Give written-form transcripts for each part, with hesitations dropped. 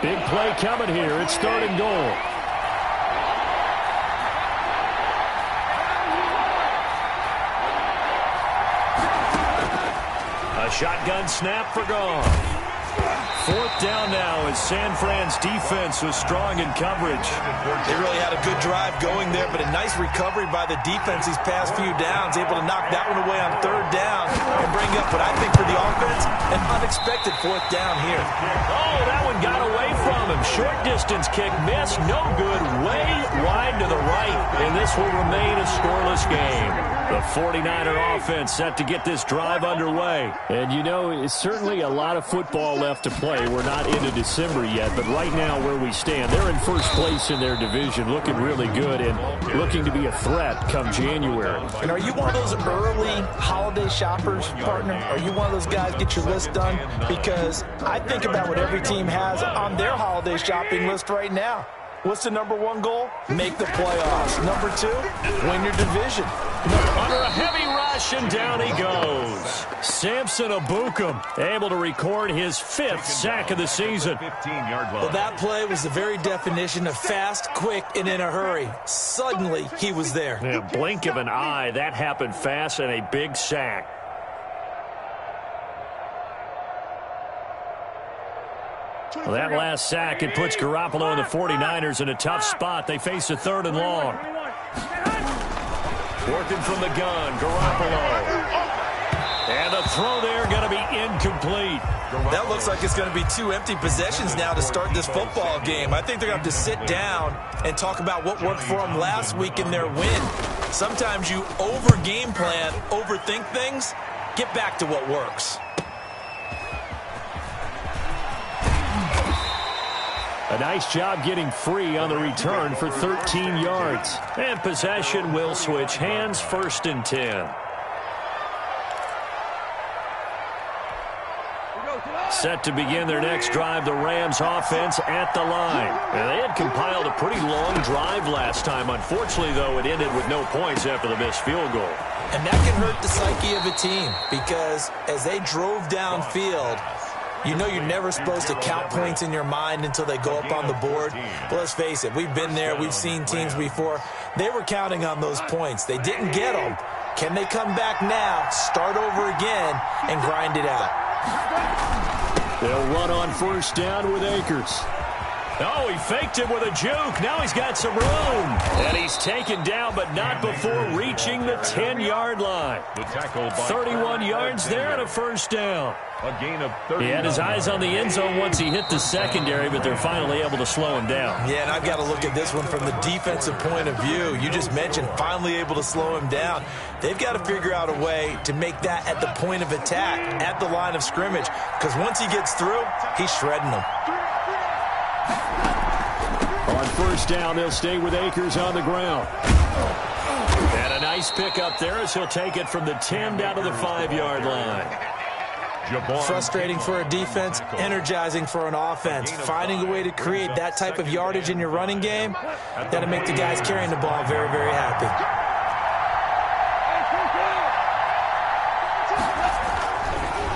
Big play coming here. It's 3rd and goal. A shotgun snap for gone. 4th down now as San Fran's defense was strong in coverage. They really had a good drive going there, but a nice recovery by the defense these past few downs, able to knock that one away on 3rd down and bring up what I think for the offense, an unexpected 4th down here. Oh, that one got away from him. Short distance kick missed, no good, way wide to the right, and this will remain a scoreless game. The 49er offense set to get this drive underway. And you know, it's certainly a lot of football left to play. We're not into December yet, but right now where we stand, they're in first place in their division, looking really good and looking to be a threat come January. And are you one of those early holiday shoppers, partner? Are you one of those guys get your list done? Because I think about what every team has on their holiday shopping list right now. What's the #1 goal? Make the playoffs. #2, win your division. Under a heavy rush, and down he goes. Samson Abukum able to record his 5th sack of the season. Well, that play was the very definition of fast, quick, and in a hurry. Suddenly, he was there. Yeah, blink of an eye, that happened fast, and a big sack. Well, that last sack, it puts Garoppolo and the 49ers in a tough spot. They face a 3rd and long. Working from the gun, Garoppolo. And the throw there going to be incomplete. That looks like it's going to be 2 empty possessions now to start this football game. I think they're going to have to sit down and talk about what worked for them last week in their win. Sometimes you over-game plan, overthink things. Get back to what works. A nice job getting free on the return for 13 yards. And possession will switch hands, 1st and 10. Set to begin their next drive, the Rams offense at the line. And they had compiled a pretty long drive last time. Unfortunately, though, it ended with no points after the missed field goal. And that can hurt the psyche of a team because as they drove downfield, you know you're never supposed to count points in your mind until they go up on the board. But let's face it, we've been there. We've seen teams before. They were counting on those points. They didn't get them. Can they come back now, start over again, and grind it out? They'll run on 1st down with Akers. Oh, he faked it with a juke. Now he's got some room. And he's taken down, but not before reaching the 10-yard line. 31 yards there and a 1st down. A gain of 30. He had his eyes on the end zone once he hit the secondary, but they're finally able to slow him down. Yeah, and I've got to look at this one from the defensive point of view. You just mentioned finally able to slow him down. They've got to figure out a way to make that at the point of attack, at the line of scrimmage, because once he gets through, he's shredding them. On 1st down, they'll stay with Akers on the ground. And a nice pickup there as he'll take it from the 10 down to the 5-yard line. Frustrating for a defense, energizing for an offense. Finding a way to create that type of yardage in your running game, that'll make the guys carrying the ball very, very happy.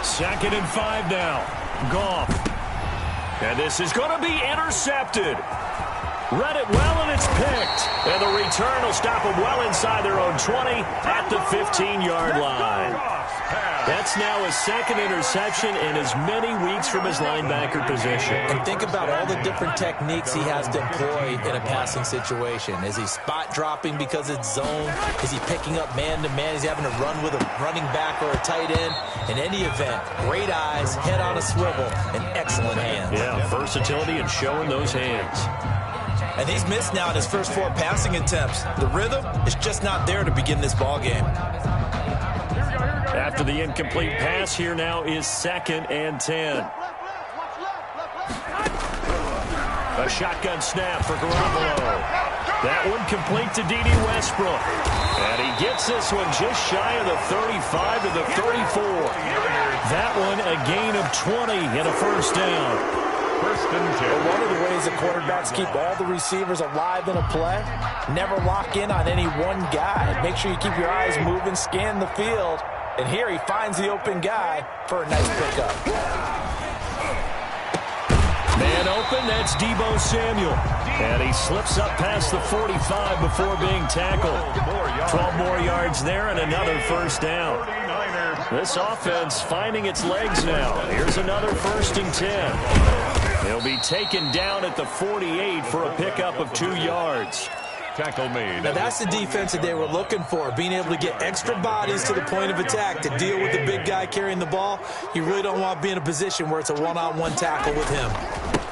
2nd and 5 now. Goff. And this is going to be intercepted. Read it well, and it's picked. And the return will stop them well inside their own 20 at the 15-yard line. That's now his 2nd interception in as many weeks from his linebacker position. And think about all the different techniques he has to employ in a passing situation. Is he spot dropping because it's zone? Is he picking up man-to-man? Is he having to run with a running back or a tight end? In any event, great eyes, head on a swivel, and excellent hands. Yeah, versatility and showing those hands. And he's missed now in his first 4 passing attempts. The rhythm is just not there to begin this ball game. After the incomplete pass, here now is 2nd and 10. A shotgun snap for Garoppolo. That one complete to D.D. Westbrook. And he gets this one just shy of the 35 to the 34. That one a gain of 20 and a 1st down. 1st and 10. Well, one of the ways that quarterbacks keep all the receivers alive in a play, never lock in on any one guy. Make sure you keep your eyes moving, scan the field. And here he finds the open guy for a nice pickup. Man open. That's Deebo Samuel. And he slips up past the 45 before being tackled. 12 more yards there and another first down. This offense finding its legs now. Here's another 1st and 10. He'll be taken down at the 48 for a pickup of 2 yards. Tackle made. Now that's the defense that they were looking for, being able to get extra bodies to the point of attack to deal with the big guy carrying the ball. You really don't want to be in a position where it's a one-on-one tackle with him.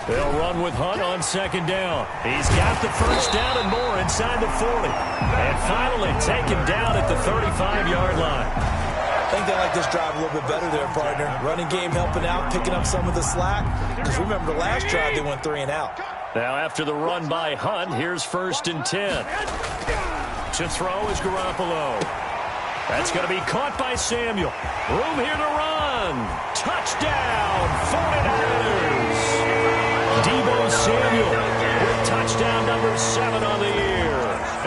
They'll run with Hunt on 2nd down. He's got the 1st down and more inside the 40. And finally taken down at the 35-yard line. I think they like this drive a little bit better there, partner. Running game helping out, picking up some of the slack. Because remember, the last drive they went 3 and out. Now after the run by Hunt, here's 1st and 10. To throw is Garoppolo. That's going to be caught by Samuel. Room here to run. Touchdown, 49ers. Deebo Samuel with touchdown number 7 on the year.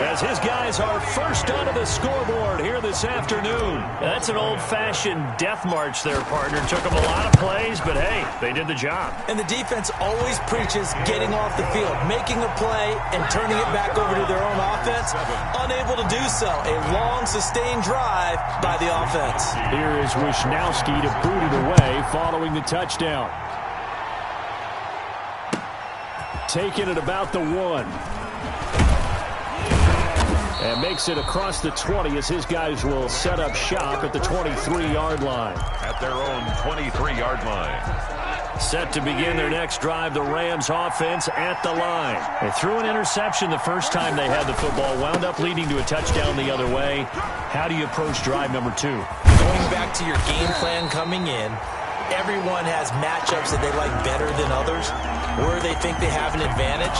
As his guys are first onto the scoreboard here this afternoon. That's an old-fashioned death march there, partner. Took them a lot of plays, but hey, they did the job. And the defense always preaches getting off the field, making a play and turning it back over to their own offense. Unable to do so. A long, sustained drive by the offense. Here is Wisnowski to boot it away following the touchdown. Taking it about the 1. And makes it across the 20 as his guys will set up shop at the 23-yard line. At their own 23-yard line. Set to begin their next drive, the Rams offense at the line. They threw an interception the first time they had the football, wound up leading to a touchdown the other way. How do you approach drive number 2? Going back to your game plan coming in, everyone has matchups that they like better than others, where they think they have an advantage.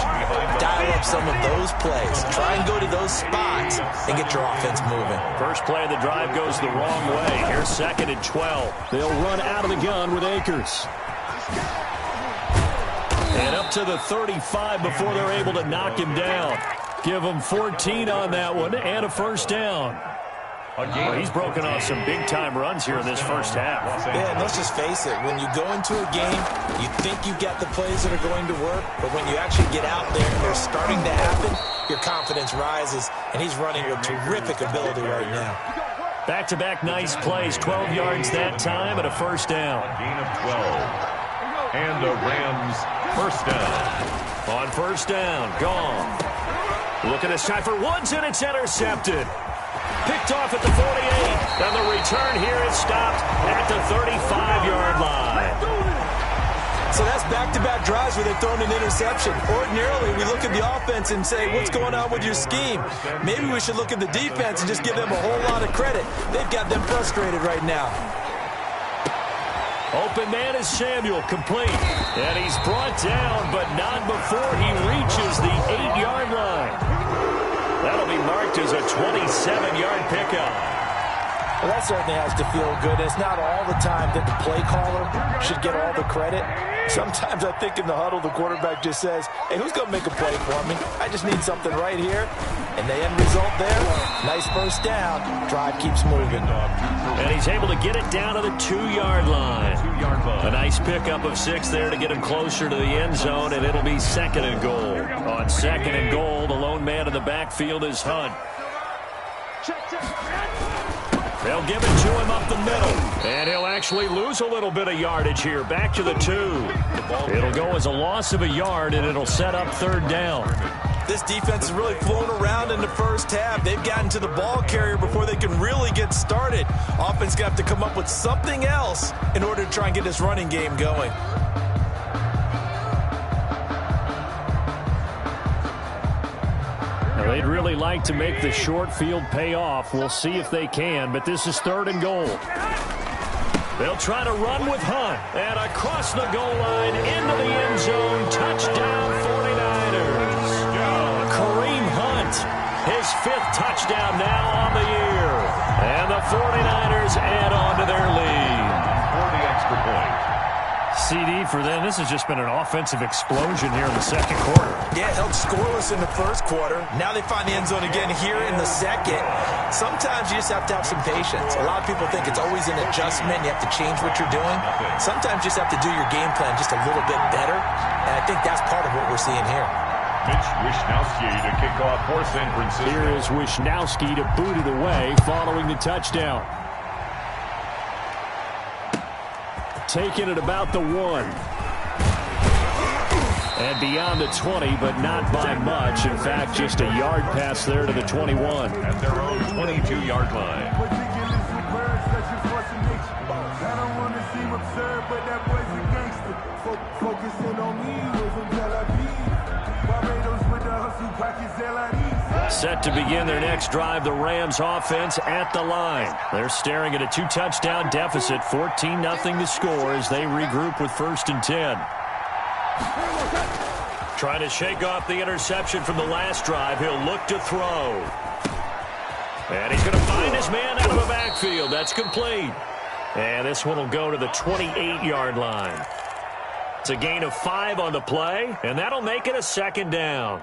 Dial up some of those plays. Try and go to those spots and get your offense moving. First play of the drive goes the wrong way. Here's 2nd and 12. They'll run out of the gun with Akers. And up to the 35 before they're able to knock him down. Give him 14 on that one and a 1st down. Well, he's broken off some big-time runs here in this first half. Yeah, and let's just face it. When you go into a game, you think you've got the plays that are going to work, but when you actually get out there and they're starting to happen, your confidence rises, and he's running with terrific ability right now. Back-to-back nice plays, 12 yards that time and a 1st down. Gain of 12. And the Rams 1st down. On 1st down, gone. Look at this time for Woods, and it's intercepted. Picked off at the 48, and the return here is stopped at the 35-yard line. So that's back-to-back drives where they've thrown an interception. Ordinarily, we look at the offense and say, what's going on with your scheme? Maybe we should look at the defense and just give them a whole lot of credit. They've got them frustrated right now. Open man is Samuel, complete. And he's brought down, but not before he reaches the 8-yard line. That'll be marked as a 27-yard pickup. Well, that certainly has to feel good. It's not all the time that the play caller should get all the credit. Sometimes I think in the huddle, the quarterback just says, hey, who's going to make a play for me? I just need something right here. And the end result there, nice 1st down. Drive keeps moving. And he's able to get it down to the 2-yard line. A nice pickup of 6 there to get him closer to the end zone, and it'll be 2nd and goal. On 2nd and goal, the lone man in the backfield is Hunt. They'll give it to him up the middle. And he'll actually lose a little bit of yardage here. Back to the 2. It'll go as a loss of a yard, and it'll set up 3rd down. This defense has really flown around in the first half. They've gotten to the ball carrier before they can really get started. Offense going to have to come up with something else in order to try and get this running game going. Now, they'd really like to make the short field pay off. We'll see if they can, but this is 3rd and goal. They'll try to run with Hunt. And across the goal line into the end zone. Touchdown 49ers. Kareem Hunt, his 5th touchdown now on the year. And the 49ers add on to their lead. For the extra point. CD for them. This has just been an offensive explosion here in the 2nd quarter. Yeah, held scoreless in the 1st quarter. Now they find the end zone again here in the 2nd. Sometimes you just have to have some patience. A lot of people think it's always an adjustment. You have to change what you're doing. Sometimes you just have to do your game plan just a little bit better. And I I think that's part of what we're seeing here. Mitch Wishnowsky to kick off for San Francisco. Here is Wishnowsky to boot it away following the touchdown. Taking it about the 1. And beyond the 20, but not by much. In fact, just a yard pass there to the 21. At their own 22-yard line. Set to begin their next drive, the Rams offense at the line. They're staring at a 2-touchdown deficit, 14-0 to score as they regroup with 1st and 10. Trying to shake off the interception from the last drive. He'll look to throw. And he's going to find his man out of the backfield. That's complete. And this one will go to the 28-yard line. It's a gain of 5 on the play, and that'll make it a 2nd down.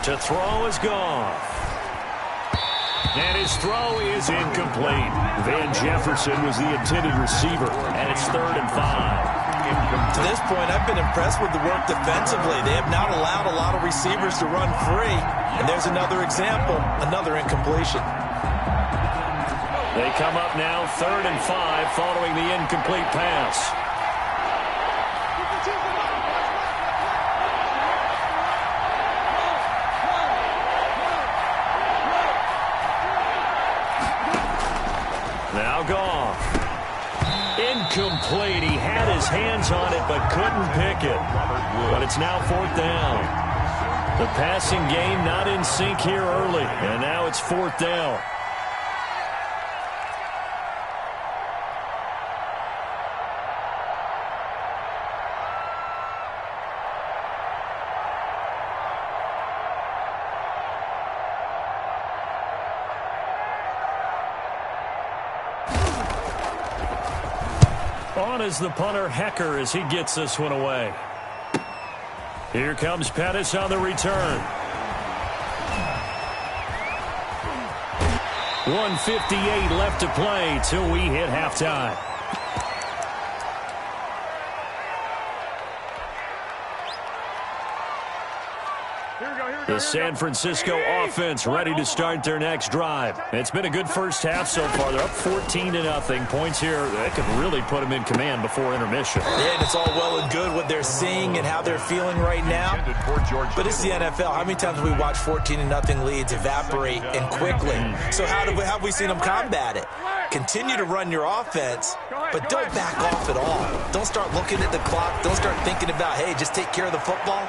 To throw is gone. And his throw is incomplete. Van Jefferson was the intended receiver, and it's 3rd and 5. To this point, I've been impressed with the work defensively. They have not allowed a lot of receivers to run free. And there's another example, another incompletion. They come up now 3rd and 5 following the incomplete pass. Now Goff. Incomplete. He had his hands on it but couldn't pick it. But it's now 4th down. The passing game not in sync here early. And now it's 4th down. On is the punter, Hecker, as he gets this one away. Here comes Pettis on the return. 1:58 left to play till we hit halftime. The San Francisco offense ready to start their next drive. It's been a good first half so far. They're up 14-0. Points here that could really put them in command before intermission. Yeah, and it's all well and good what they're seeing and how they're feeling right now. But it's the NFL. How many times have we watched 14-0 leads evaporate and quickly? So how have we seen them combat it? Continue to run your offense, but don't back off at all. Don't start looking at the clock. Don't start thinking about, hey, just take care of the football.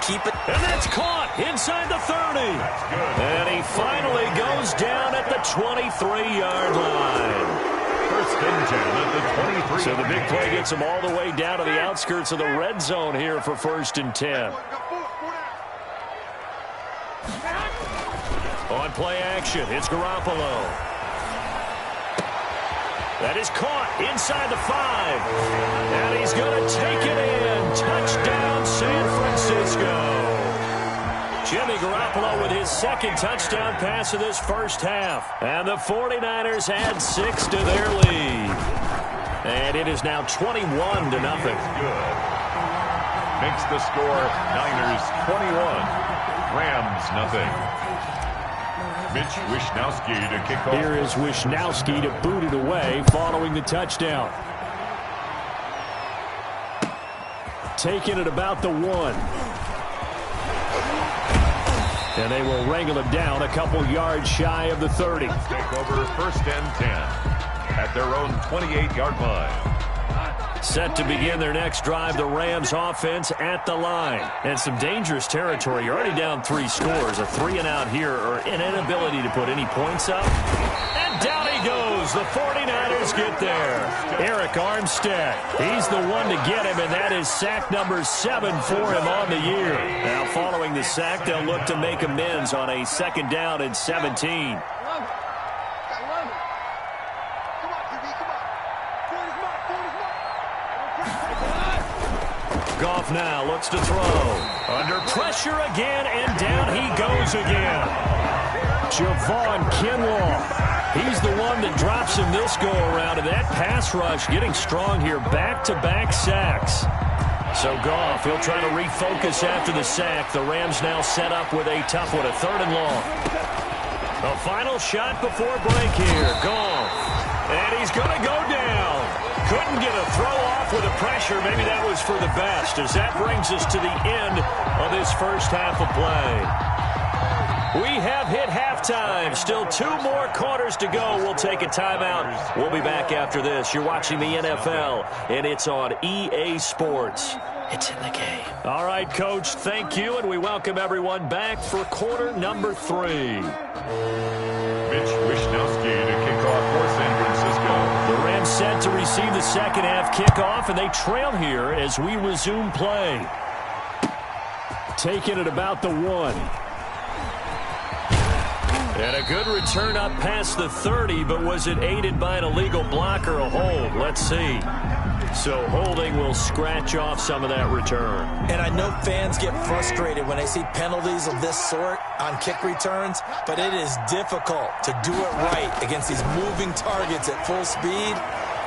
Keep it. And that's caught inside the 30. And he finally goes down at the 23-yard line. 1st and 10 at the 23. So the big play gets him all the way down to the outskirts of the red zone here for 1st and 10. On play action, it's Garoppolo. That is caught inside the 5. And he's going to take it in. Touchdown, San Francisco. Jimmy Garoppolo with his 2nd touchdown pass of this first half. And the 49ers add 6 to their lead. And it is now 21-0. Good. Makes the score Niners 21, Rams nothing. Mitch Wishnowsky to kick off. Here is Wishnowsky to boot it away following the touchdown. Taking it about the 1. And they will wrangle him down a couple yards shy of the 30. Take over 1st and 10 at their own 28-yard line. Set to begin their next drive, the Rams offense at the line. And some dangerous territory. You're already down 3 scores. A 3-and-out here or an inability to put any points up. And down he goes. The 49ers get there. Eric Armstead. He's the one to get him, and that is sack number 7 for him on the year. Now following the sack, they'll look to make amends on a 2nd down and 17. Goff now looks to throw. Under pressure again, and down he goes again. Javon Kinlaw. He's the one that drops him this go-around, and that pass rush getting strong here. Back-to-back sacks. So Goff, he'll try to refocus after the sack. The Rams now set up with a tough one, a 3rd and long. The final shot before break here. Goff. And he's going to go down. Couldn't get a throw off with the pressure. Maybe that was for the best, as that brings us to the end of this first half of play. We have hit halftime. Still 2 more quarters to go. We'll take a timeout. We'll be back after this. You're watching the NFL, and it's on EA Sports. It's in the game. All right, Coach, thank you, and we welcome everyone back for quarter number 3. Mitch Wishnowsky to kick off for San Francisco. The Rams set to receive the second half kickoff, and they trail here as we resume play. Taking it about the 1. And a good return up past the 30, but was it aided by an illegal block or a hold? Let's see. So holding will scratch off some of that return. And I know fans get frustrated when they see penalties of this sort on kick returns, but it is difficult to do it right against these moving targets at full speed.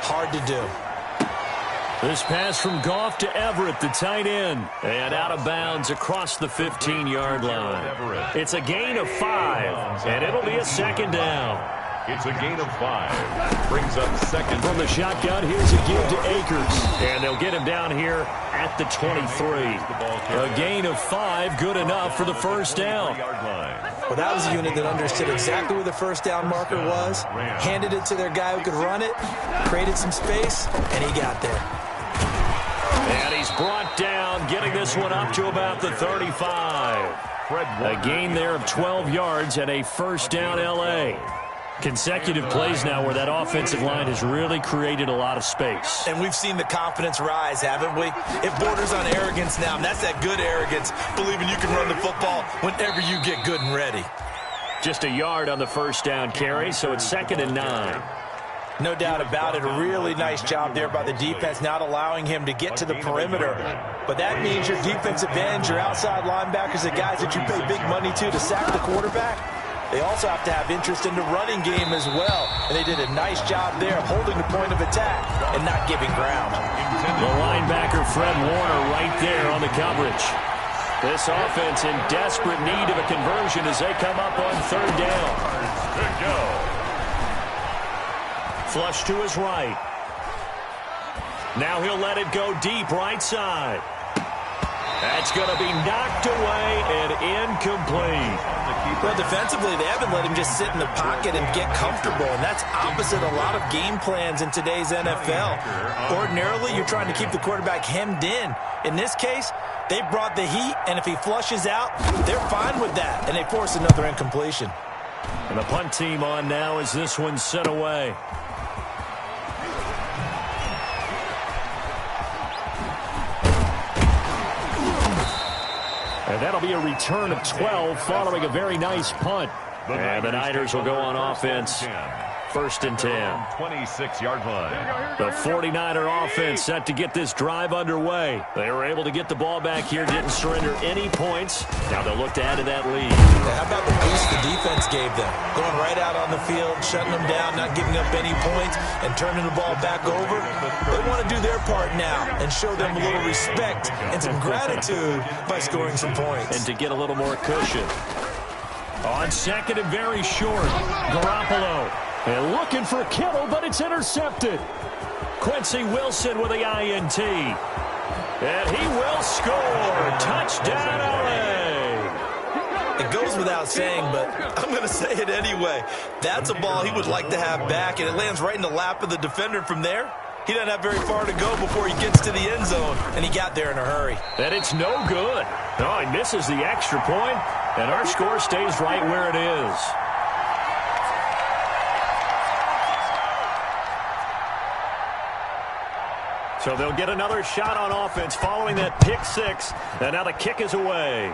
Hard to do. This pass from Goff to Everett, the tight end, and out of bounds across the 15-yard line. It's a gain of 5, and it'll be a 2nd down. It's a gain of 5. Brings up 2nd. From the shotgun, here's a give to Akers, and they'll get him down here at the 23. A gain of 5, good enough for the 1st down. Well, that was a unit that understood exactly where the 1st down marker was, handed it to their guy who could run it, created some space, and he got there. And he's brought down, getting this one up to about the 35. A gain there of 12 yards and a 1st down L.A. Consecutive plays now where that offensive line has really created a lot of space. And we've seen the confidence rise, haven't we? It borders on arrogance now, and that's that good arrogance, believing you can run the football whenever you get good and ready. Just a yard on the 1st down carry, so it's 2nd and 9. No doubt about it. A really nice job there by the defense, not allowing him to get to the perimeter. But that means your defensive ends, your outside linebackers, the guys that you pay big money to sack the quarterback, they also have to have interest in the running game as well. And they did a nice job there holding the point of attack and not giving ground. The linebacker, Fred Warner, right there on the coverage. This offense in desperate need of a conversion as they come up on 3rd down. Good go. Flush to his right. Now he'll let it go deep right side. That's going to be knocked away and incomplete. Well, defensively, they haven't let him just sit in the pocket and get comfortable, and that's opposite a lot of game plans in today's NFL. Ordinarily, you're trying to keep the quarterback hemmed in. In this case, they brought the heat, and if he flushes out, they're fine with that, and they force another incompletion. And the punt team on now as this one's sent away. And that'll be a return of 12 following a very nice punt. And the Niners will go on offense. 1st and 10. 26-yard line. The 49er offense set to get this drive underway. They were able to get the ball back here, didn't surrender any points. Now they'll look to add to that lead. How about the boost the defense gave them? Going right out on the field, shutting them down, not giving up any points, and turning the ball back over. They want to do their part now and show them a little respect and some gratitude by scoring some points. And to get a little more cushion. On 2nd and very short, Garoppolo. And looking for Kittle, but it's intercepted. Quincy Wilson with the INT. And he will score. Touchdown, LA. It goes without saying, but I'm going to say it anyway. That's a ball he would like to have back, and it lands right in the lap of the defender from there. He doesn't have very far to go before he gets to the end zone, and he got there in a hurry. And it's no good. Oh, he misses the extra point, and our score stays right where it is. So they'll get another shot on offense following that pick 6. And now the kick is away.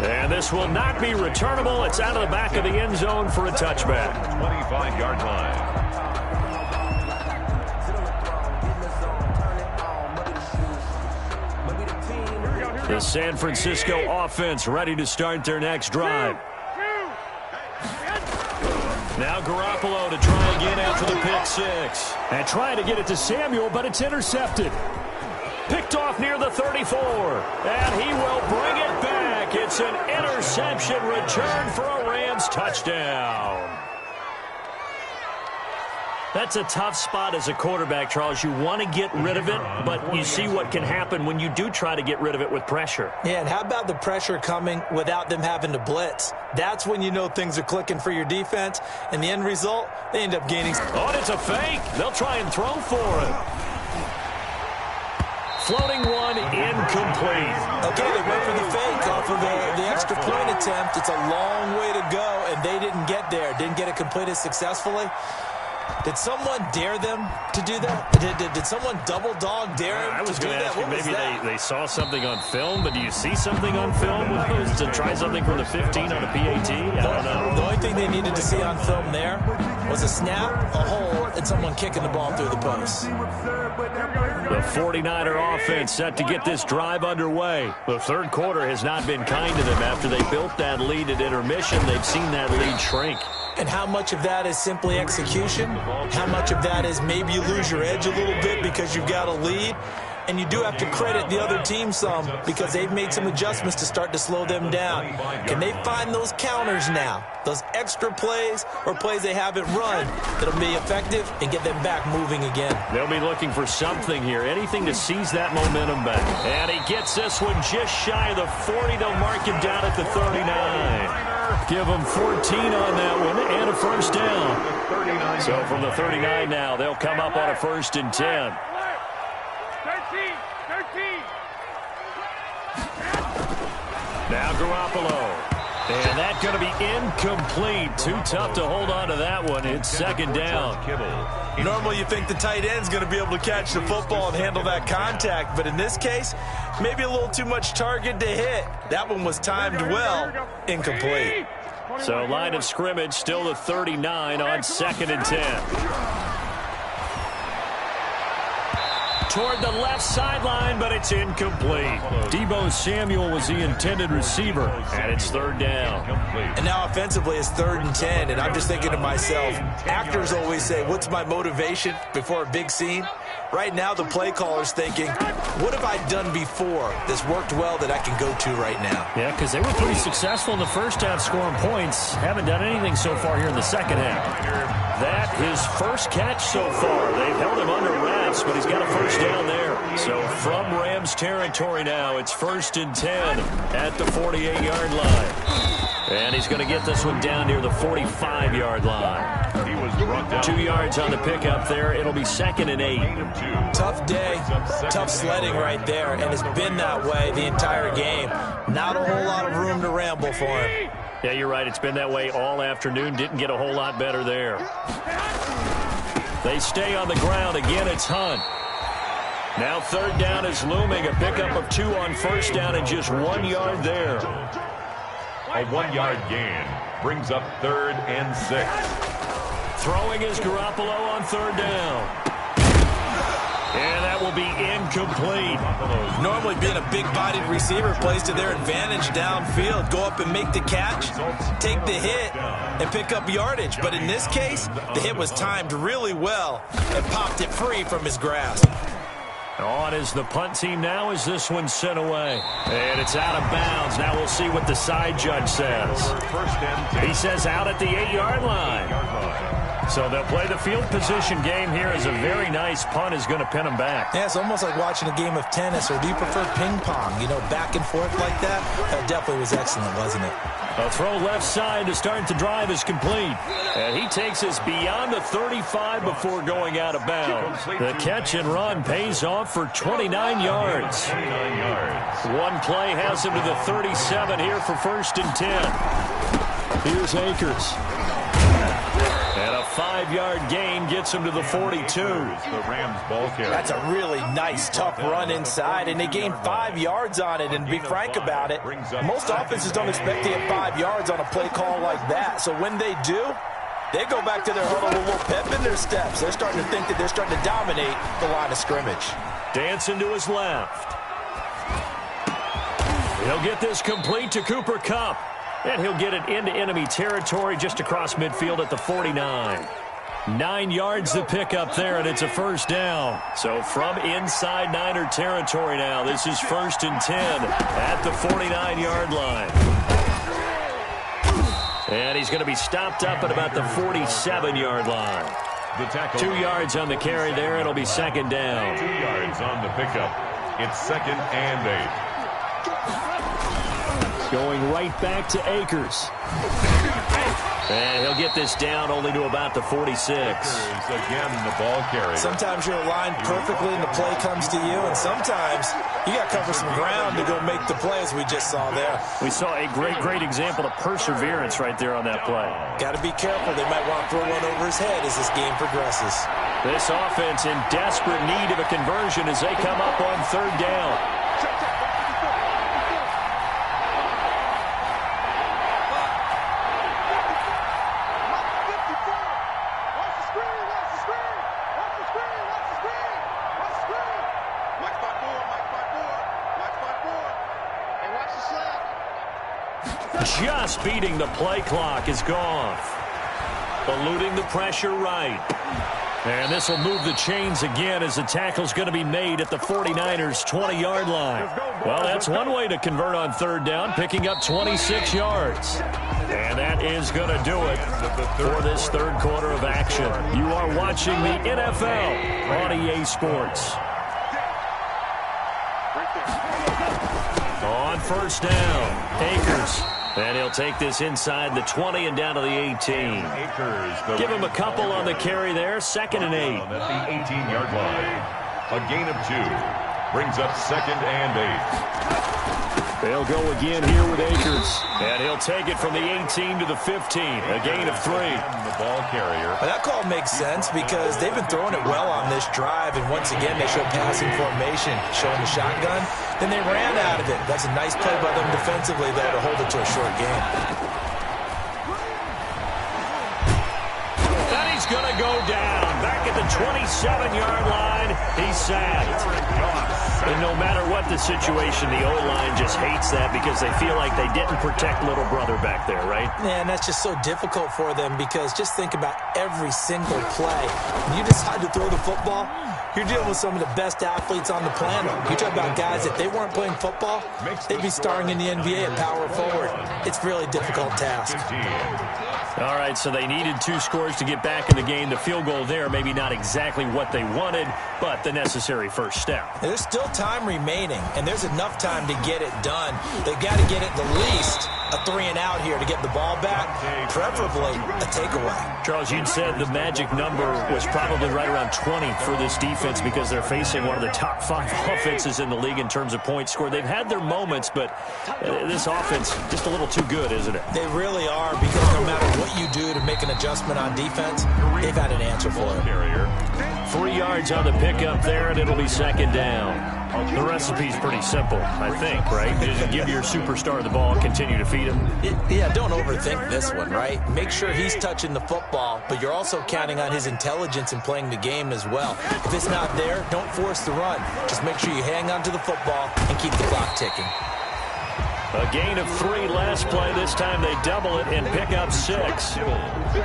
And this will not be returnable. It's out of the back of the end zone for a touchback. 25-yard line. The San Francisco offense ready to start their next drive. Now Garoppolo to try again after the pick six. And trying to get it to Samuel, but it's intercepted. Picked off near the 34. And he will bring it back. It's an interception return for a Rams touchdown. That's a tough spot as a quarterback, Charles. You want to get rid of it, but you see what can happen when you do try to get rid of it with pressure. Yeah, and how about the pressure coming without them having to blitz? That's when you know things are clicking for your defense, and the end result, they end up gaining. Oh, and it's a fake. They'll try and throw for it. Floating one, incomplete. Okay, they went for the fake off of the extra point attempt. It's a long way to go, and they didn't get there. Didn't get it completed successfully. Did someone dare them to do that? Did someone double dog dare them I was to do going to that? ask you, maybe they saw something on film, but do you see something on film with those to try something from the 15 on a PAT? I don't know. The only thing they needed to see on film there was a snap, a hole, and someone kicking the ball through the post. The 49er offense set to get this drive underway. The third quarter has not been kind to them after they built that lead at intermission. They've seen that lead shrink. And how much of that is simply execution? How much of that is maybe you lose your edge a little bit because you've got a lead? And you do have to credit the other team some because they've made some adjustments to start to slow them down. Can they find those counters now? Those extra plays or plays they haven't run that'll be effective and get them back moving again? They'll be looking for something here, anything to seize that momentum back. And he gets this one just shy of the 40. They'll mark him down at the 39. Give him 14 on that one and a first down. So from the 39 now, they'll come up on a 1st and 10. 13. Now Garoppolo. And that's going to be incomplete. Too tough to hold on to that one. It's 2nd down. Normally you think the tight end's going to be able to catch the football and handle that contact, but in this case, maybe a little too much target to hit. That one was timed well. Incomplete. So line of scrimmage still the 39 on 2nd and 10. Toward the left sideline, but it's incomplete. Deebo Samuel was the intended receiver, and it's 3rd down. And now offensively it's 3rd and 10, and I'm just thinking to myself, actors always say, what's my motivation before a big scene? Right now the play caller's thinking, what have I done before that's worked well that I can go to right now? Yeah, because they were pretty successful in the first half scoring points. Haven't done anything so far here in the second half. That his first catch so far. They've held him under wraps, but he's got a first down there. So from Rams territory now, it's 1st and 10 at the 48-yard line. And he's going to get this one down near the 45-yard line. He was brought down. 2 yards on the pickup there. It'll be 2nd and 8. Tough day, tough sledding right there, and it's been that way the entire game. Not a whole lot of room to ramble for him. Yeah, you're right. It's been that way all afternoon. Didn't get a whole lot better there. They stay on the ground. Again, it's Hunt. Now 3rd down is looming. A pickup of 2 on 1st down and just 1 yard there. A 1-yard gain brings up 3rd and 6. Throwing is Garoppolo on 3rd down. And that will be incomplete. Normally being a big-bodied receiver plays to their advantage downfield. Go up and make the catch, take the hit, and pick up yardage. But in this case, the hit was timed really well and popped it free from his grasp. On is the punt team now as this one's sent away. And it's out of bounds. Now we'll see what the side judge says. 1st and 10. He says out at the 8-yard line. So they'll play the field position game here as a very nice punt is going to pin them back. Yeah, it's almost like watching a game of tennis, or do you prefer ping pong? You know, back and forth like that? That definitely was excellent, wasn't it? A throw left side to start the drive is complete. And he takes us beyond the 35 before going out of bounds. The catch and run pays off for 29 yards. 29 yards. One play has him to the 37 here for 1st and 10. Here's Akers. And a 5-yard gain gets him to the 42. The Rams ball carrier. That's a really nice, tough run inside, and they gained 5 yards on it. And to be frank about it, most offenses don't expect to get 5 yards on a play call like that. So when they do, they go back to their huddle with a little pep in their steps. They're starting to think that they're starting to dominate the line of scrimmage. Dancing to his left. He'll get this complete to Cooper Kupp. And he'll get it into enemy territory just across midfield at the 49. 9 yards to pick up there, and it's a first down. So from inside Niner territory now, this is 1st and 10 at the 49-yard line. And he's going to be stopped up at about the 47-yard line. 2 yards on the carry there. It'll be 2nd down. 2 yards on the pickup. It's 2nd and 8. Going right back to Akers. And he'll get this down only to about the 46. Again, the ball carrier. Sometimes you're aligned perfectly and the play comes to you, and sometimes you got to cover some ground to go make the play, as we just saw there. We saw a great example of perseverance right there on that play. Got to be careful. They might want to throw one over his head as this game progresses. This offense in desperate need of a conversion as they come up on 3rd down. Just beating the play clock is gone. Eluding the pressure right. And this will move the chains again as the tackle's going to be made at the 49ers' 20-yard line. Well, that's one way to convert on 3rd down, picking up 26 yards. And that is going to do it for this 3rd quarter of action. You are watching the NFL on EA Sports. On 1st down, Akers. And he'll take this inside the 20 and down to the 18. Give him a couple on the carry there. 2nd and 8. At the 18-yard line. A gain of 2. Brings up 2nd and 8. They'll go again here with Akers. And he'll take it from the 18 to the 15. A gain of 3. The ball carrier. Well, that call makes sense because they've been throwing it well on this drive. And once again, they showed passing formation, showing the shotgun. Then they ran out of it. That's a nice play by them defensively, though, to hold it to a short game. And he's going to go down. Back at the 27-yard line, he's sacked. And no matter what the situation, the O-line just hates that because they feel like they didn't protect little brother back there, right? Yeah, and that's just so difficult for them because just think about every single play. When you decide to throw the football, you're dealing with some of the best athletes on the planet. You talk about guys, if they weren't playing football, they'd be starring in the NBA at power forward. It's a really difficult task. All right, so they needed 2 scores to get back in the game. The field goal there, maybe not exactly what they wanted, but the necessary first step. There's still time remaining, and there's enough time to get it done. They've got to get it the least a 3-and-out here to get the ball back, preferably a takeaway. Charles, you'd said the magic number was probably right around 20 for this defense because they're facing one of the top 5 offenses in the league in terms of points scored. They've had their moments, but this offense just a little too good, isn't it? They really are because no matter what you do to make an adjustment on defense, they've had an answer for it. 3 yards on the pickup there, and it'll be 2nd down. The recipe's pretty simple, I think, right? Just give your superstar the ball, continue to feed him. Yeah, don't overthink this one, right? Make sure he's touching the football, but you're also counting on his intelligence in playing the game as well. If it's not there, don't force the run. Just make sure you hang on to the football and keep the clock ticking. A gain of 3 last play. This time they double it and pick up 6.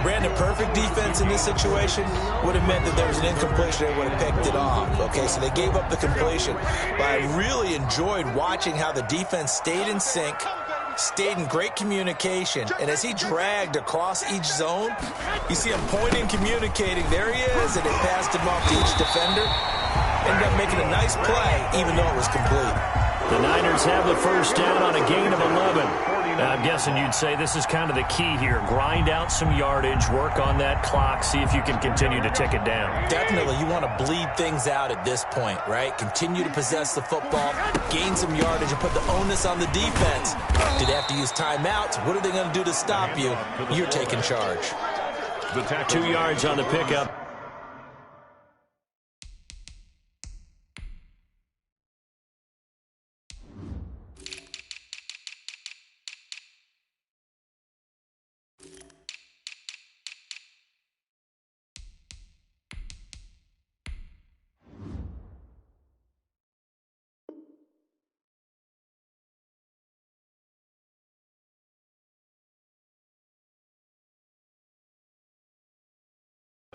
Brandon, perfect defense in this situation would have meant that there was an incompletion. They would have picked it off. Okay, so they gave up the completion. But I really enjoyed watching how the defense stayed in sync, stayed in great communication, and as he dragged across each zone, you see him pointing, communicating. There he is, and it passed him off to each defender. Ended up making a nice play, even though it was complete. The Niners have the first down on a gain of 11. I'm guessing you'd say this is kind of the key here. Grind out some yardage, work on that clock, see if you can continue to tick it down. Definitely. You want to bleed things out at this point, right? Continue to possess the football, gain some yardage, and put the onus on the defense. Did they have to use timeouts? What are they going to do to stop you? You're taking charge. 2 yards on the pickup.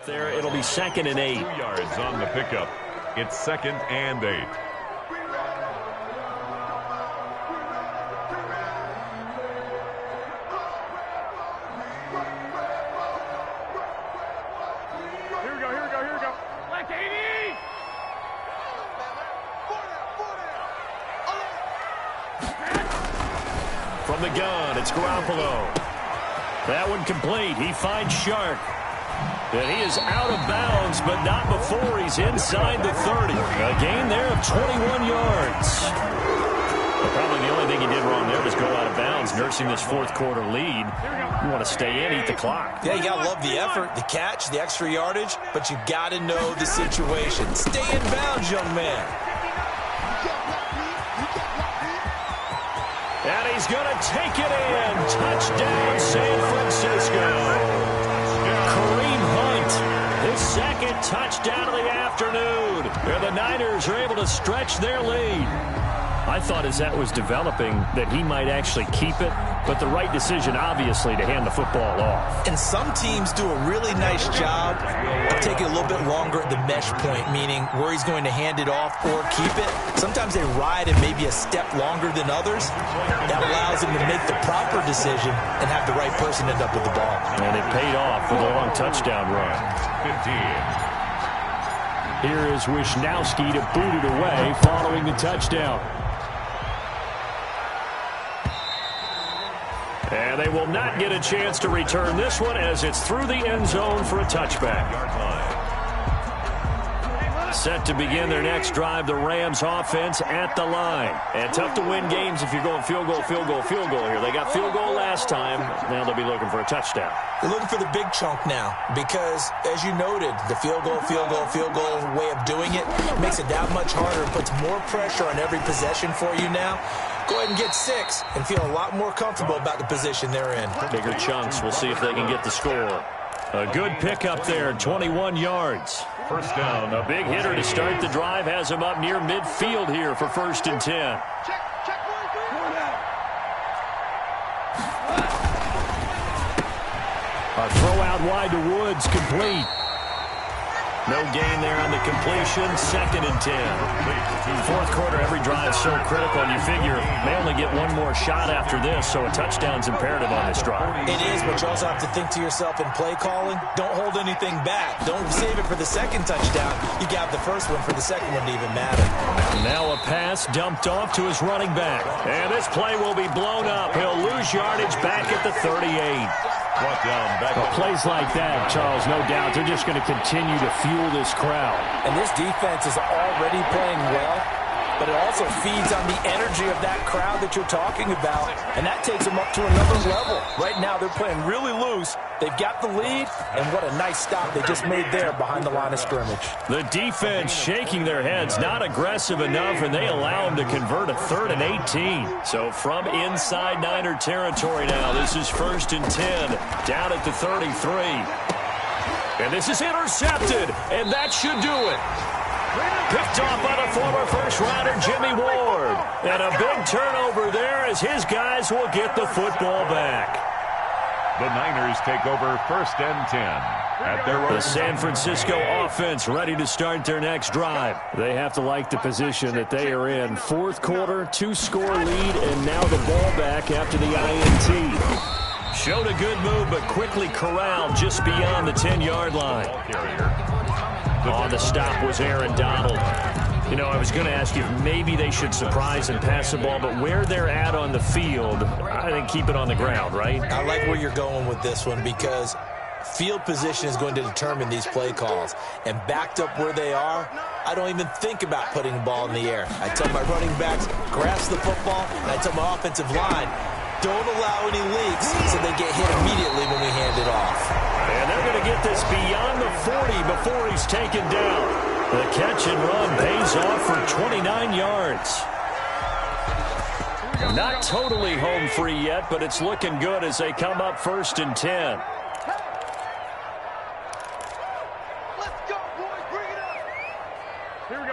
There, it'll be 2nd and 8. 2 yards on the pickup. It's 2nd and 8. Here we go. Black 80! From the gun, it's Garoppolo. That one complete. He finds Shark. And he is out of bounds, but not before he's inside the 30. A gain there of 21 yards. But probably the only thing he did wrong there was go out of bounds, nursing this fourth quarter lead. You want to stay in, eat the clock. Yeah, you got to love the effort, the catch, the extra yardage, but you got to know the situation. Stay in bounds, young man. And he's going to take it in. Touchdown, San Francisco. Kareem Hunt, his second touchdown of the afternoon. And the Niners are able to stretch their lead. I thought as that was developing that he might actually keep it, but the right decision, obviously, to hand the football off. And some teams do a really nice job of taking a little bit longer at the mesh point, meaning where he's going to hand it off or keep it. Sometimes they ride it maybe a step longer than others. That allows him to make the proper decision and have the right person end up with the ball. And it paid off with a long touchdown run. 15. Here is Wisnowski to boot it away following the touchdown. And they will not get a chance to return this one as it's through the end zone for a touchback. Set to begin their next drive, the Rams offense at the line. And tough to win games if you're going field goal here. They got field goal last time. Now they'll be looking for a touchdown. They're looking for the big chunk now because, as you noted, the field goal way of doing it makes it that much harder and puts more pressure on every possession for you now. Go ahead and get 6 and feel a lot more comfortable about the position they're in. Bigger chunks. We'll see if they can get the score. A good pickup there, 21 yards. First down. A big hitter to start the drive has him up near midfield here for 1st and 10. A throw out wide to Woods, complete. No gain there on the completion, 2nd and 10. Fourth quarter, every drive so critical, and you figure they only get one more shot after this, so a touchdown's imperative on this drive. It is, but you also have to think to yourself in play calling, don't hold anything back. Don't save it for the second touchdown. You got the first one for the second one to even matter. Now a pass dumped off to his running back. And this play will be blown up. He'll lose yardage back at the 38. Brought down back. Well, plays like that, Charles, no doubt, they're just going to continue to fuel this crowd. And this defense is already playing well, but it also feeds on the energy of that crowd that you're talking about, and that takes them up to another level. Right now, they're playing really loose. They've got the lead, and what a nice stop they just made there behind the line of scrimmage. The defense shaking their heads, not aggressive enough, and they allow them to convert a 3rd and 18. So from inside Niner territory now, this is 1st and 10, down at the 33. And this is intercepted, and that should do it. Picked off by the former first-rounder Jimmy Ward. And a big turnover there as his guys will get the football back. The Niners take over 1st and 10 at their own. The San Francisco offense ready to start their next drive. They have to like the position that they are in. Fourth quarter, 2-score lead, and now the ball back after the INT. Showed a good move, but quickly corralled just beyond the 10-yard line. On the stop was Aaron Donald. You know, I was going to ask you if maybe they should surprise and pass the ball, but where they're at on the field, I think keep it on the ground, right? I like where you're going with this one because field position is going to determine these play calls. And backed up where they are, I don't even think about putting the ball in the air. I tell my running backs, grasp the football, and I tell my offensive line, don't allow any leaks so they get hit immediately when we hand it off. And they're going to get this beyond the 40 before he's taken down. The catch and run pays off for 29 yards. Not totally home free yet, but it's looking good as they come up 1st and 10.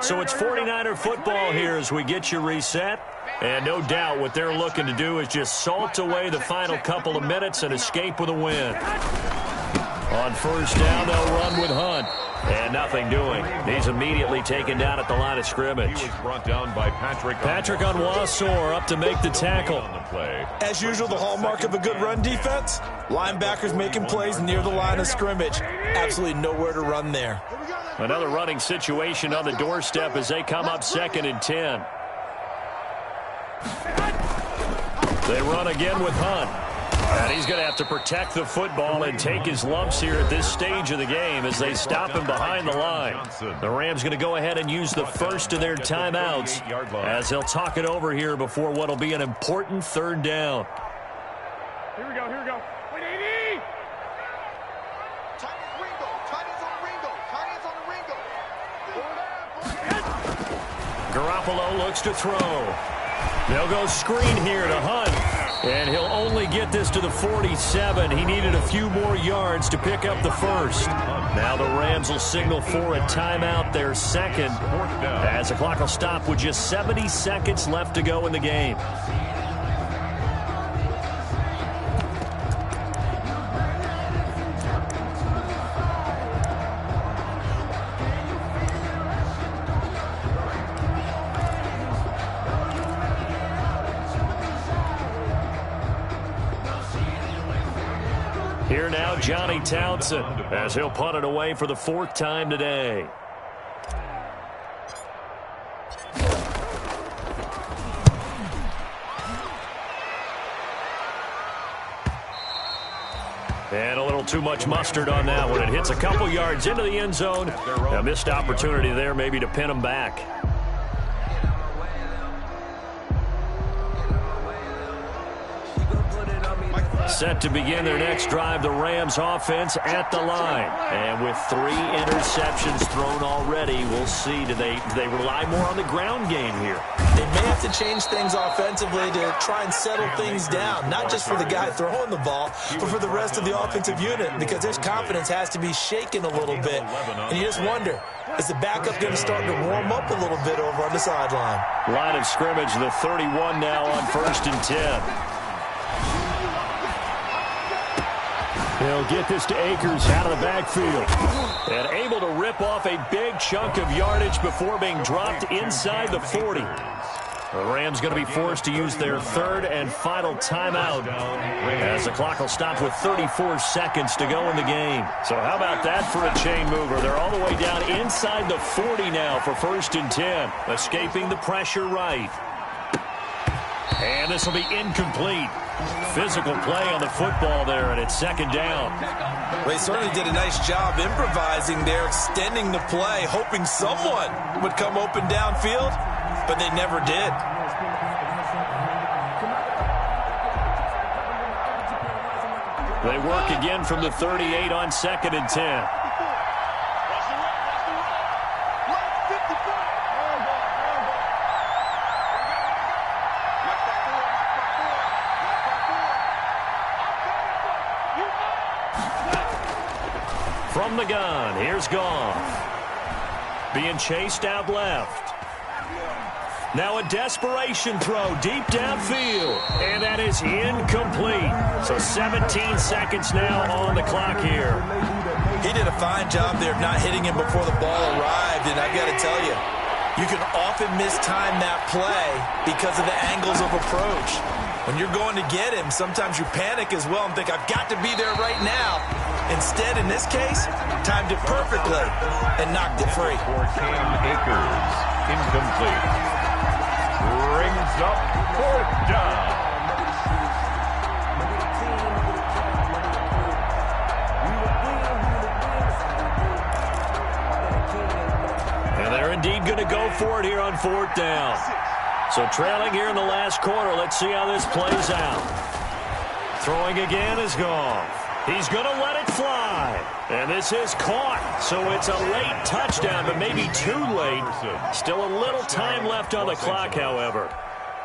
So it's 49er football here as we get you reset. And no doubt what they're looking to do is just salt away the final couple of minutes and escape with a win. On first down, they'll run with Hunt. And nothing doing. He's immediately taken down at the line of scrimmage. He was brought down by Patrick Onwuasor up to make the tackle. On the play. As usual, the hallmark of a good run defense, linebackers making plays near the line of scrimmage. Absolutely nowhere to run there. Another running situation on the doorstep as they come up 2nd and 10. They run again with Hunt. And he's going to have to protect the football and take his lumps here at this stage of the game as they stop him behind the line. The Rams going to go ahead and use the first of their timeouts as they'll talk it over here before what will be an important 3rd down. Here we go, here we go. Wait, 80! Garoppolo looks to throw. They'll go screen here to Hunt. And he'll only get this to the 47. He needed a few more yards to pick up the first. Now the Rams will signal for a timeout, their 2nd, as the clock will stop with just 70 seconds left to go in the game. Here now, Johnny Townsend, as he'll punt it away for the 4th time today. And a little too much mustard on that one. It hits a couple yards into the end zone. A missed opportunity there maybe to pin him back. Set to begin their next drive, the Rams offense at the line. And with 3 interceptions thrown already, we'll see. Do they rely more on the ground game here? They may have to change things offensively to try and settle things down, not just for the guy throwing the ball, but for the rest of the offensive unit, because their confidence has to be shaken a little bit. And you just wonder, is the backup going to start to warm up a little bit over on the sideline? Line of scrimmage, the 31 now on 1st and 10. They'll get this to Akers out of the backfield. And able to rip off a big chunk of yardage before being dropped inside the 40. The Rams going to be forced to use their 3rd and final timeout as the clock will stop with 34 seconds to go in the game. So how about that for a chain mover? They're all the way down inside the 40 now for 1st and 10. Escaping the pressure right. And this will be incomplete. Physical play on the football there, and it's 2nd down. Well, they certainly did a nice job improvising there, extending the play, hoping someone would come open downfield, but they never did. They work again from the 38 on 2nd and 10. From the gun, here's Goff. Being chased out left. Now a desperation throw deep downfield. And that is incomplete. So 17 seconds now on the clock here. He did a fine job there of not hitting him before the ball arrived. And I've got to tell you, you can often mistime that play because of the angles of approach. When you're going to get him, sometimes you panic as well and think, I've got to be there right now. Instead, in this case, timed it perfectly and knocked it free. For Cam Akers, incomplete. Brings up 4th down. And they're indeed going to go for it here on 4th down. So trailing here in the last quarter, let's see how this plays out. Throwing again is Goff. He's going to let it fly. And this is caught. So it's a late touchdown, but maybe too late. Still a little time left on the clock, however.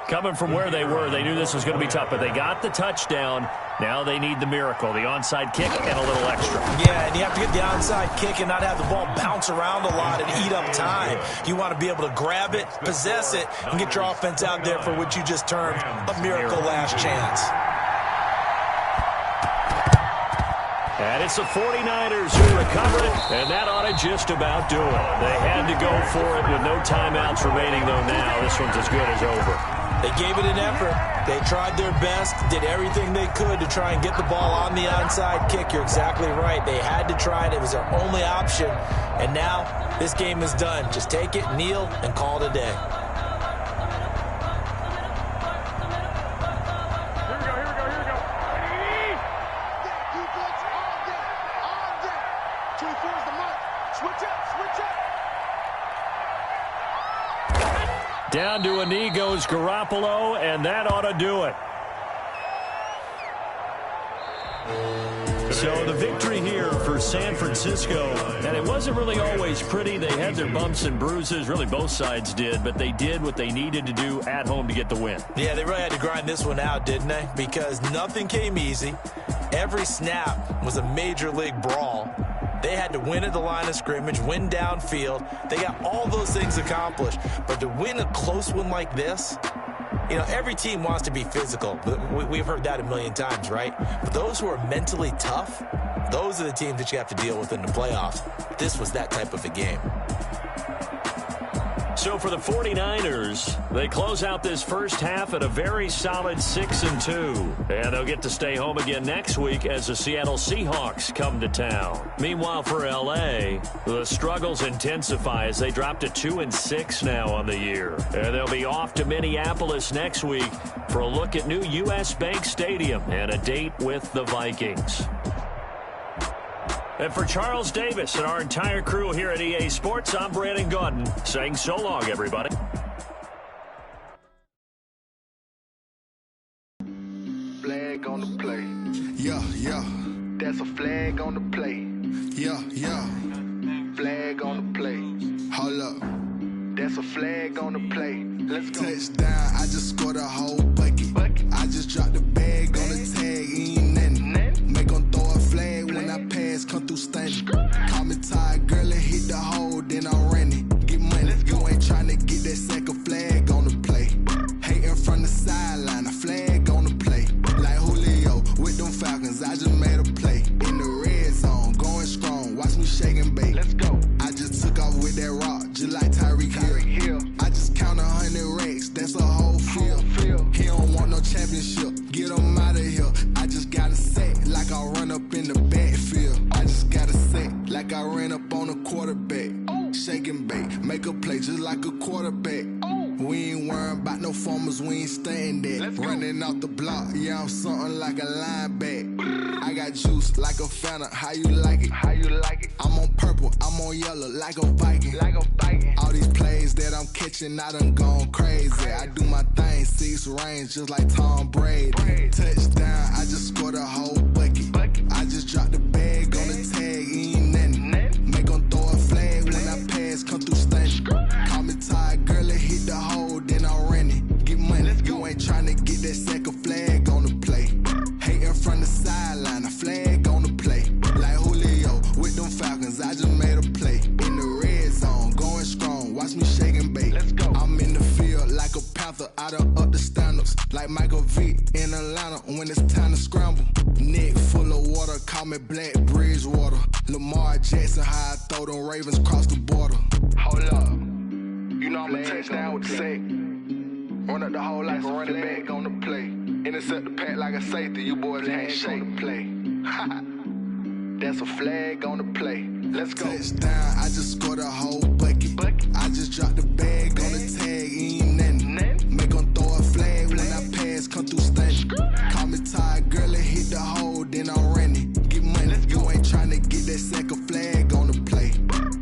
Coming from where they were, they knew this was going to be tough, but they got the touchdown. Now they need the miracle, the onside kick and a little extra. Yeah, and you have to get the onside kick and not have the ball bounce around a lot and eat up time. You want to be able to grab it, possess it, and get your offense out there for what you just termed a miracle last chance. And it's the 49ers who recover it, and that ought to just about do it. They had to go for it with no timeouts remaining, though now this one's as good as over. They gave it an effort. They tried their best, did everything they could to try and get the ball on the onside kick. You're exactly right. They had to try it. It was their only option. And now this game is done. Just take it, kneel, and call it a day. Down to a knee goes Garoppolo, and that ought to do it. So the victory here for San Francisco, and it wasn't really always pretty. They had their bumps and bruises, really both sides did, but they did what they needed to do at home to get the win. Yeah, they really had to grind this one out, didn't they? Because nothing came easy. Every snap was a major league brawl. They had to win at the line of scrimmage, win downfield. They got all those things accomplished. But to win a close one like this, you know, every team wants to be physical. We've heard that a million times, right? But those who are mentally tough, those are the teams that you have to deal with in the playoffs. This was that type of a game. So for the 49ers, they close out this first half at a very solid 6-2. And they'll get to stay home again next week as the Seattle Seahawks come to town. Meanwhile, for L.A., the struggles intensify as they drop to 2-6 now on the year. And they'll be off to Minneapolis next week for a look at new U.S. Bank Stadium and a date with the Vikings. And for Charles Davis and our entire crew here at EA Sports, I'm Brandon Gaudin saying so long, everybody. Flag on the play. Yeah, yeah. That's a flag on the play. Yeah, yeah. Flag on the play. Hold up. That's a flag on the play. Let's go. Touchdown, I just scored a whole bucket. I just dropped the bag on the tag, ain't nothing. Make them throw a flag when I pass, come through stunning. Call me tired, girl, and hit the hole, then I'm running. Get money, you ain't tryna get that second flag on the play. Hating from the sideline, a flag on the play. Like Julio with them Falcons, I just made a play. In the red zone, going strong, watch me shake and bake. Let's go. I just took off with that rock, just like Tyreek Hill. I just count 100 racks, that's a whole field. He don't want no championship, get him out of here. I just got a set, like I run up in the backfield. I just got a set, like I ran up on a quarterback. Shake and bake, make a play just like a quarterback. We ain't worrying about no formers, we ain't staying there. Running off the block, yeah, I'm something like a linebacker. I got juice like a Fanta, how you like it? How you like it? I'm on purple, I'm on yellow, like a Viking. Like a Viking. All these plays that I'm catching, I done gone crazy. I do my thing, 6 range, just like Tom Brady. Touchdown, I just scored a whole bucket. I just dropped the bag on the tag, ain't nothing. Make them throw a flag when I pass, come through stunning. Call me tired, girl, and hit the hole, then I'm running. Get money, you ain't tryna get that second flag on the play. Hating from the sideline, a flag on the play. Like Julio with them Falcons, I just made a play. In the red zone, going strong, watch me shake and bake. Let's go. I'm in the field like a Panther, I done up the standards. Like Michael Vick in Atlanta when it's time to scramble. Neck full of water, call me Black Bridgewater. Lamar Jackson, how I throw them Ravens cross the border. Hold up. You know I'm a touchdown with the sack. Run up the hole like a running back on the play. Intercept the pack like a safety. You boys ain't shake the play. That's a flag on the play. Let's go. Touchdown, I just scored a whole bucket. I just dropped the bag on the tag, ain't nothing. Make them throw a flag when I pass, come through stunning. Call me tired, girl, and hit the hole, then I'm running. Get money, you ain't tryna get that second flag on the play.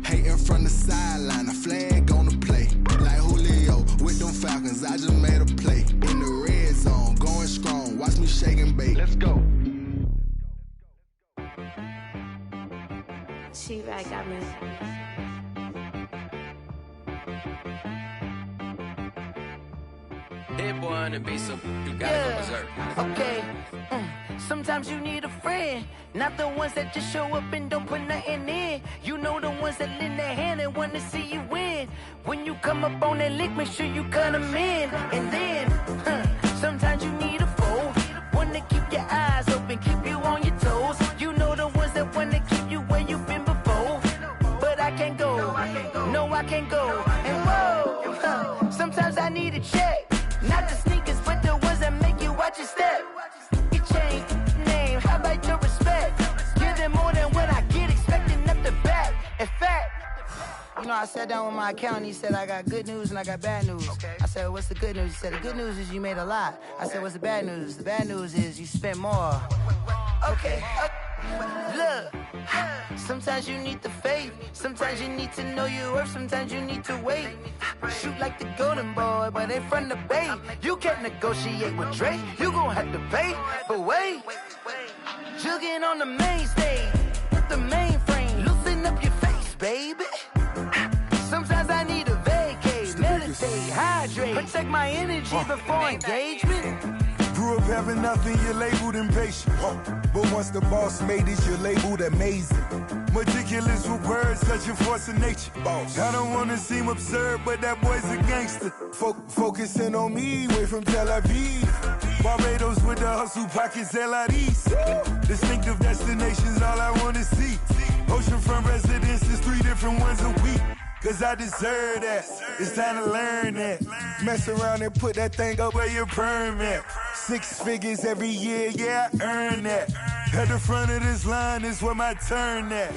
Hating from the sideline, a flag on the play. Like Julio with them Falcons, I just made a play. In the red zone, going strong, watch me shake and bake. Let's go. She-Rag got me. Hit one and be some, you gotta go berserk. Okay. Sometimes you need a friend, not the ones that just show up and don't put nothing in. You know the ones that lend their hand and want to see you win. When you come up on that lick, make sure you cut them in. And then, sometimes you need a foe, one to keep your eyes open, keep you on your toes. You know the ones that know, I sat down with my accountant. He said I got good news and I got bad news. Okay. I said, what's the good news? He said, the good news is you made a lot. I said, what's the bad news? The bad news is you spent more. Okay. Look, sometimes you need the faith. Sometimes you need to know your worth. Sometimes you need to wait. Shoot like the golden boy, but ain't from the bay. You can't negotiate with Drake. You gon' have to pay. But wait, jugging on the main stage with the mainframe. Loosen up your face, baby. Sometimes I need a vacate, meditate, hydrate, protect my energy before engagement. Grew up having nothing, you're labeled impatient. But once the boss made it, you're labeled amazing. Meticulous with words, such a force of nature. I don't wanna seem absurd, but that boy's a gangster. Focusing on me, way from Tel Aviv. Barbados with the hustle pockets, LIDs. Distinctive destinations, all I wanna see. Oceanfront residences, 3 different ones a week. Cause I deserve that, it's time to learn that. Mess around and put that thing up where your permit. 6 figures every year, yeah, I earn that. At the front of this line is where my turn at.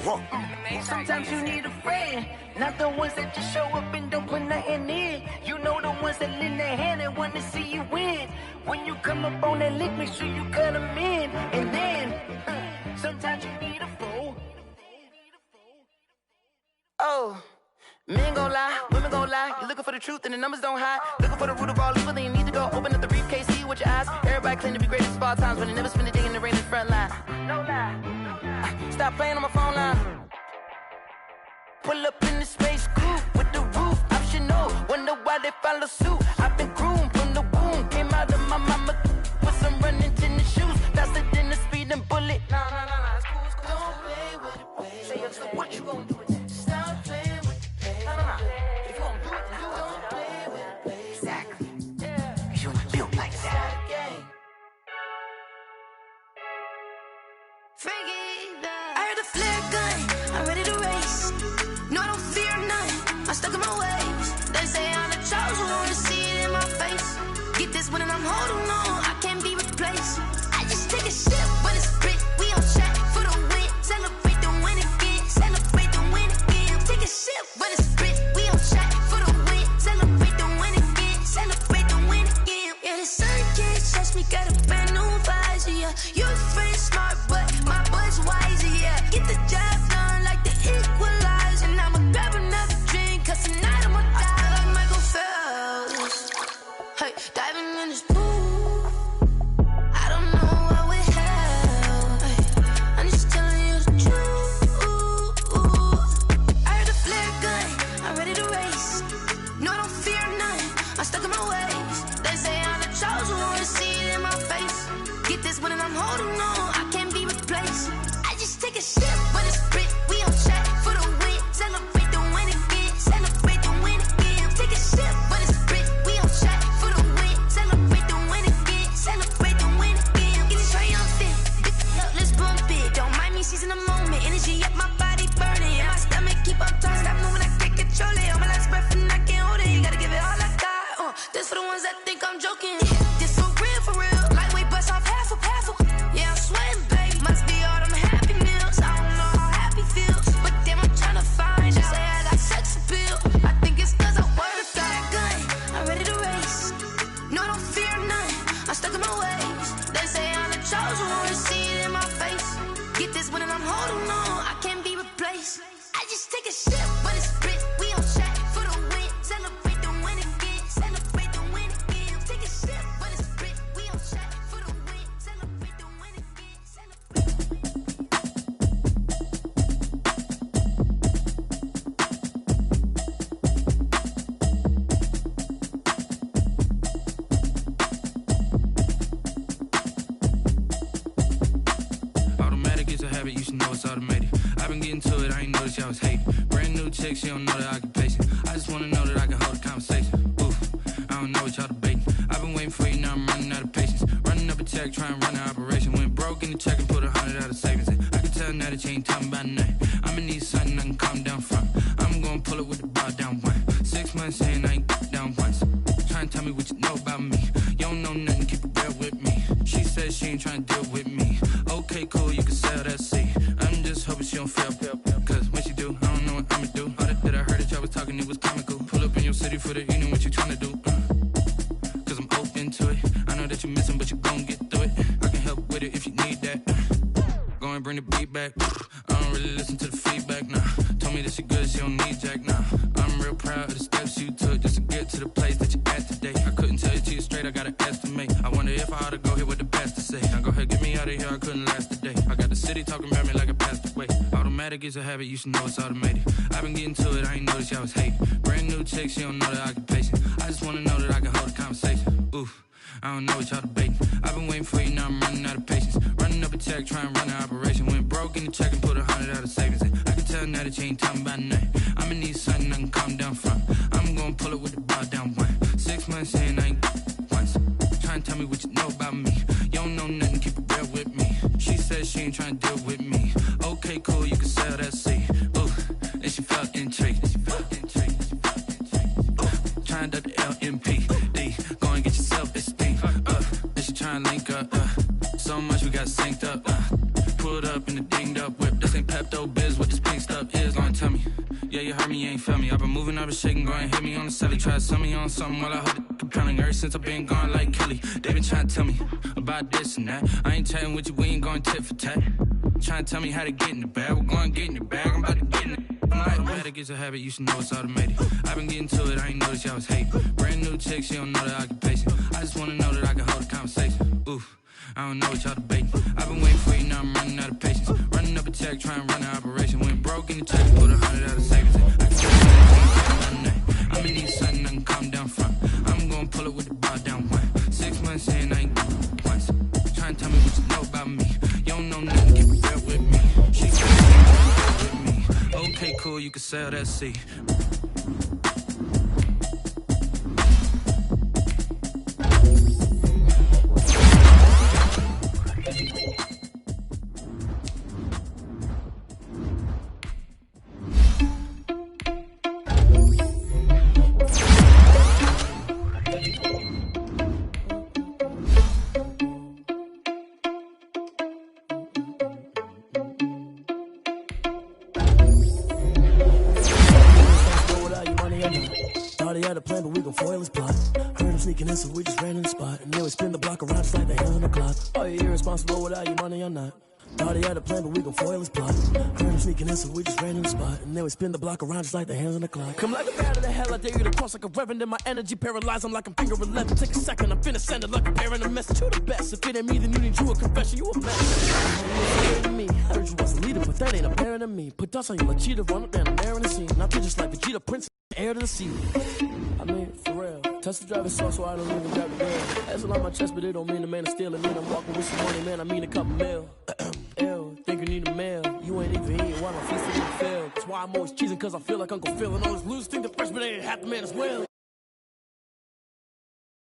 Sometimes you need a friend, not the ones that just show up and don't put nothing in. You know the ones that lend their hand and want to see you win. When you come up on that lick, make sure you cut them in. And then, sometimes you need a fool. Oh. Men gon' lie, women gon' lie. You're looking for the truth and the numbers don't hide. Looking for the root of all evil, then you need to go open up the briefcase, see with your eyes. Everybody claim to be greatest of all times, but they never spend a day in the rain in the front line. No lie. Stop playing on my phone line. Pull up in the space coupe with the roof optional. Wonder why they follow suit. I've been groomed from the womb. Came out of my mama with some running tennis shoes. Faster than the speeding bullet. Nah, it's cool, it's cool. Don't play with it, baby. Say it, so what you gon' do with that? Stop playing with it. If you gon' do it, then you don't play with it, baby. Exactly. Yeah. You built like that. I heard a flare gun, I'm ready to race. No, I don't fear none, I'm stuck in my ways. They say I'm the chosen one, to see it in my face. Get this one and I'm holding on, I can't be replaced. I just take a sip when it's split, we on track for the win. Celebrate the win again, celebrate the win again. Take a sip when it's split, we on track for the win. Celebrate the win again, celebrate the win again. Yeah, the sun can't touch me, got a brand new visor, yeah. You're a friend smart, but my boy's wiser, yeah. Get the job done like the equalizer. And I'ma grab another drink, cause tonight I'ma die. I feel like Michael Phelps, hey, diving in this pool. I don't know what we have, hey. I'm just telling you the truth. I heard a flare gun, I'm ready to race. No, I don't fear none, I'm stuck in my ways. They say I'm the chosen one, to see it in my face. Get this one and I'm holding on, I can't be replaced. I just take a sip when it's split, we on track for the win. Celebrate the win again, celebrate the win again. Take a sip when it's split, we on track for the win. Celebrate the win again, celebrate the win again. Get it triumphant, let's bump it. Don't mind me seizing the moment, energy up my body burning. And my stomach keep on turning, stop moving, I can't control it. On my last breath and I can't hold it, you gotta give it all I got. This for the ones that think I'm joking. This for real, lightweight bust off half a. Yeah, I'm sweating, baby. Must be all them happy meals. I don't know how happy feels, but damn, I'm trying to find out. Say I got sex appeal. I think it's cause I wear the fire gun. I'm ready to race. No, I don't fear none. I'm stuck in my ways. They say I'm the chosen one, to see it in my face. Get this one and I'm holding on, I can't be replaced. I just take a sip when it's split. We on track for the win. Celebrate the win again. Celebrate the win again. Take a sip when it's split. We on track for the win. Celebrate the win again. Automatic is a habit, you should know it's automated. I've been getting to it, I ain't noticed y'all was hating. Brand new chick, she don't know the occupation. I just wanna know that I can hold a conversation. Oof, I don't know what y'all debating. I've been waiting for you, now I'm running out of patience. Running up a check, trying to run an operation. Went broke in the check and put 100 out of savings in. I can tell now that you ain't talking about nothing. I'ma need something I can calm down from. I'm gonna pull it with the bar down one. 6 months in, I ain't down once. Trying to tell me what you know about me. You don't know nothing, keep it real with me. She said she ain't trying to deal with me. Okay, cool, you can sell that seat. I'm just hoping she don't fail. Cause when she do, I don't know what I'ma do. All that I heard that y'all was city for the evening, what you tryna do? Cause I'm open to it. I know that you're missing, but you gon' get through it. I can help with it if you need that. Go and bring the beat back. I don't really listen to the feedback, nah. Told me that she good, she don't need jack, nah. I'm real proud of the steps you took just to get to the place that you're at today. I couldn't tell it to you straight, I gotta estimate. I wonder if I ought to go here with the best to say. Now go ahead, get me out of here, I couldn't last a day. I got the city talking about me like I passed away. Automatic is a habit, you should know it's automated. I've been getting to it, I ain't noticed y'all was hating. Brand new chick, she don't know the occupation. I just wanna know that I can hold a conversation. Oof, I don't know what y'all debating. I've been waiting for you, now I'm running out of patience. Running up a check, trying to run an operation. Went broke in the check and put 100 out of savings in. I can tell now that you ain't talking about nothing. I'ma need something I can calm down from. I'm gonna pull it with the bar down one. 6 months in, I ain't once. Trying to tell me what you know about me. You don't know nothing, keep it real with me. She said she ain't trying to deal with me. Okay, cool, you can sell that seed. Ooh, and she felt intrigued. Trying to the LMPD. Go and get your self-esteem. And she trying to link up. So much we got synced up. Pulled up in the dinged up whip. This ain't Pepto-Biz, what this pink stuff is. Gonna tell me. Yeah, you heard me, you ain't felt me. I've been moving, I've been shaking, go and hit me on the celly. Try to sell me on something while I heard it compelling. Ever since I've been gone like Kelly. They been trying to tell me about this and that. I ain't chatting with you, we ain't going tit for tat. Trying to tell me how to get in the bag. We're going to get in the bag, I'm about to get in it. I'm like, automatic is a habit, you should know it's automated. I've been getting to it, I ain't noticed y'all was hating. Brand new chick, she don't know the occupation. I just wanna know that I can hold a conversation. Oof, I don't know what y'all debating. I've been waiting for you, now I'm running out of patience. Running up a check, trying to run an operation. Went broke in the check, put 100 out of savings in. I can tell you that I'ma need something I can calm down from. I'm gonna pull it with the bar down one. 6 months in, I ain't once. Trying to tell me what you know about me. You don't know nothing, keep it real with me. She said she ain't trying to deal with me. Okay, cool, you can sell that seed. Had a plan, but we gon' foil his plot. Heard him sneaking in, so we just ran in the spot. And then we spin the block around just like the hell on the clock. Are you irresponsible without your money or not? Thought he had a plan, but we gon' foil his plot. Heard him sneaking in, so we just ran in the spot. And then we spin the block around just like the hands on the clock. Come like a bat of the hell, I dare you to cross like a reverend. In my energy paralyzed, I'm like I'm finger 11. Take a second, I'm finna send it like a bearing a message to the best. If it ain't me, then you need you a confession, you a mess. Me. Heard you was a leader, but that ain't apparent to me. Put dust on you like cheetah, run up down the air in the scene. Now be just like Vegeta, Prince, air to the sea. I mean, for real. Touch the driver's sauce, so I don't even grab the girl. That's on my chest, but it don't mean the man is stealing. Mean I'm walking with some money, man. I mean a couple mil. Ew, think you need a mail. You ain't even eating while I'm feasting and fail. That's why I'm always cheesing, cause I feel like Uncle Phil. And all those losers think the freshman ain't half the man as well.